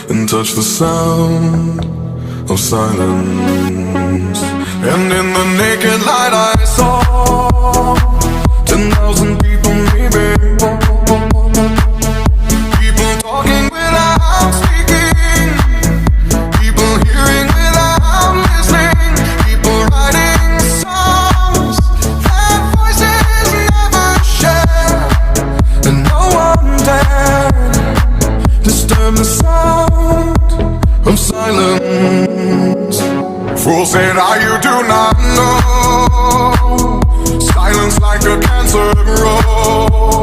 and touch the sound of silence. And in the naked light I saw 10,000 people, maybe. People talking without speaking, people hearing without listening, people writing songs that voices never share, and no one dared disturb the sound of silence. Fools said, you do not know, silence like a cancer grows.